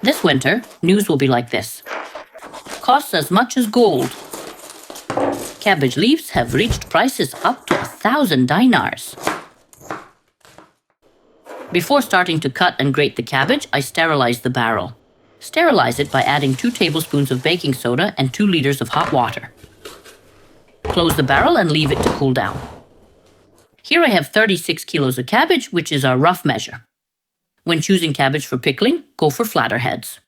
This winter, news will be like this. Costs as much as gold. Cabbage leaves have reached prices up to 1,000 dinars. Before starting to cut and grate the cabbage, I sterilize the barrel. Sterilize it by adding 2 tablespoons of baking soda and 2 liters of hot water. Close the barrel and leave it to cool down. Here I have 36 kilos of cabbage, which is our rough measure. When choosing cabbage for pickling, go for flatter heads.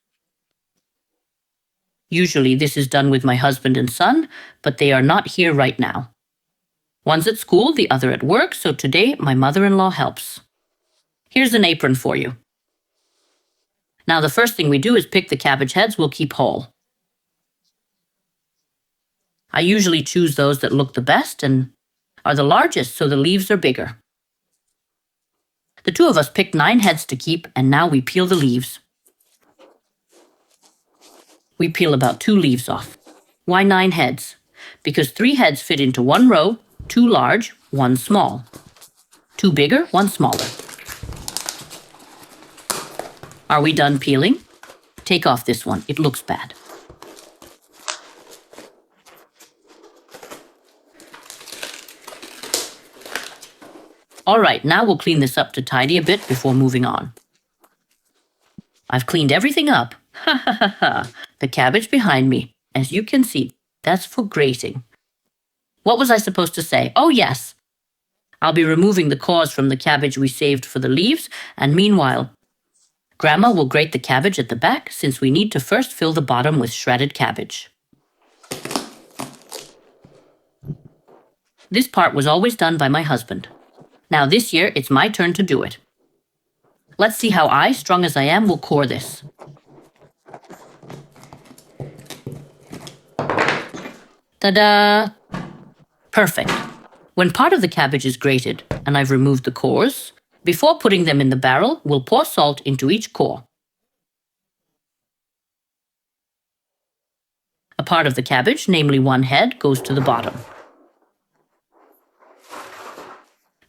Usually this is done with my husband and son, but they are not here right now. One's at school, the other at work, so today my mother-in-law helps. Here's an apron for you. Now the first thing we do is pick the cabbage heads we'll keep whole. I usually choose those that look the best and are the largest, so the leaves are bigger. The 2 of us picked 9 heads to keep, and now we peel the leaves. We peel about 2 leaves off. Why 9 heads? Because 3 heads fit into 1 row, 2 large, 1 small. 2 bigger, 1 smaller. Are we done peeling? Take off this one, it looks bad. All right, now we'll clean this up to tidy a bit before moving on. I've cleaned everything up. Ha ha ha ha. The cabbage behind me, as you can see, that's for grating. What was I supposed to say? Oh yes. I'll be removing the cores from the cabbage we saved for the leaves, and meanwhile, Grandma will grate the cabbage at the back since we need to first fill the bottom with shredded cabbage. This part was always done by my husband. Now this year, it's my turn to do it. Let's see how I, strong as I am, will core this. Ta-da! Perfect. When part of the cabbage is grated and I've removed the cores, before putting them in the barrel, we'll pour salt into each core. A part of the cabbage, namely 1 head, goes to the bottom.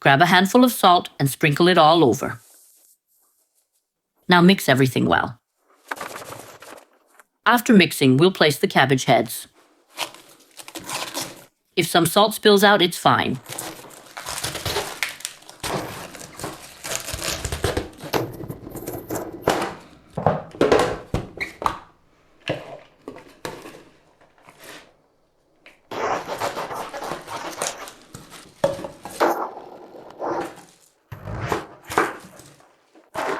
Grab a handful of salt and sprinkle it all over. Now mix everything well. After mixing, we'll place the cabbage heads. If some salt spills out, it's fine.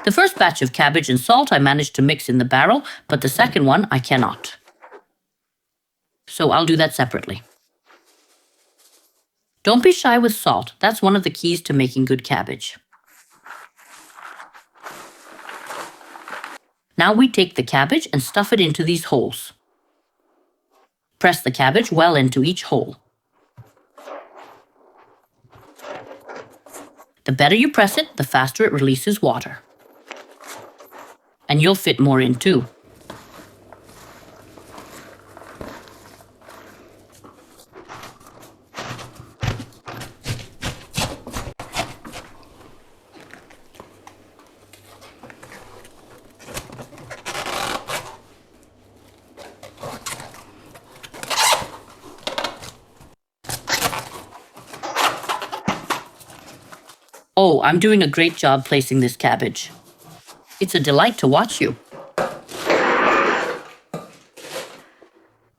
The first batch of cabbage and salt I managed to mix in the barrel, but the second one I cannot. So I'll do that separately. Don't be shy with salt. That's one of the keys to making good cabbage. Now we take the cabbage and stuff it into these holes. Press the cabbage well into each hole. The better you press it, the faster it releases water. And you'll fit more in too. Oh, I'm doing a great job placing this cabbage. It's a delight to watch you.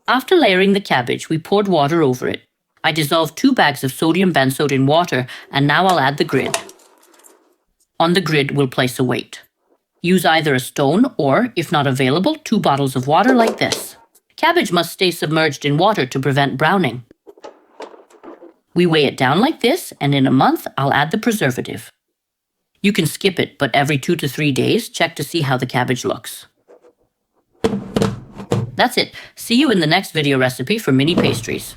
After layering the cabbage, we poured water over it. I dissolved 2 bags of sodium benzoate in water, and now I'll add the grid. On the grid, we'll place a weight. Use either a stone or, if not available, 2 bottles of water like this. Cabbage must stay submerged in water to prevent browning. We weigh it down like this, and in a month, I'll add the preservative. You can skip it, but every 2 to 3 days, check to see how the cabbage looks. That's it. See you in the next video recipe for mini pastries.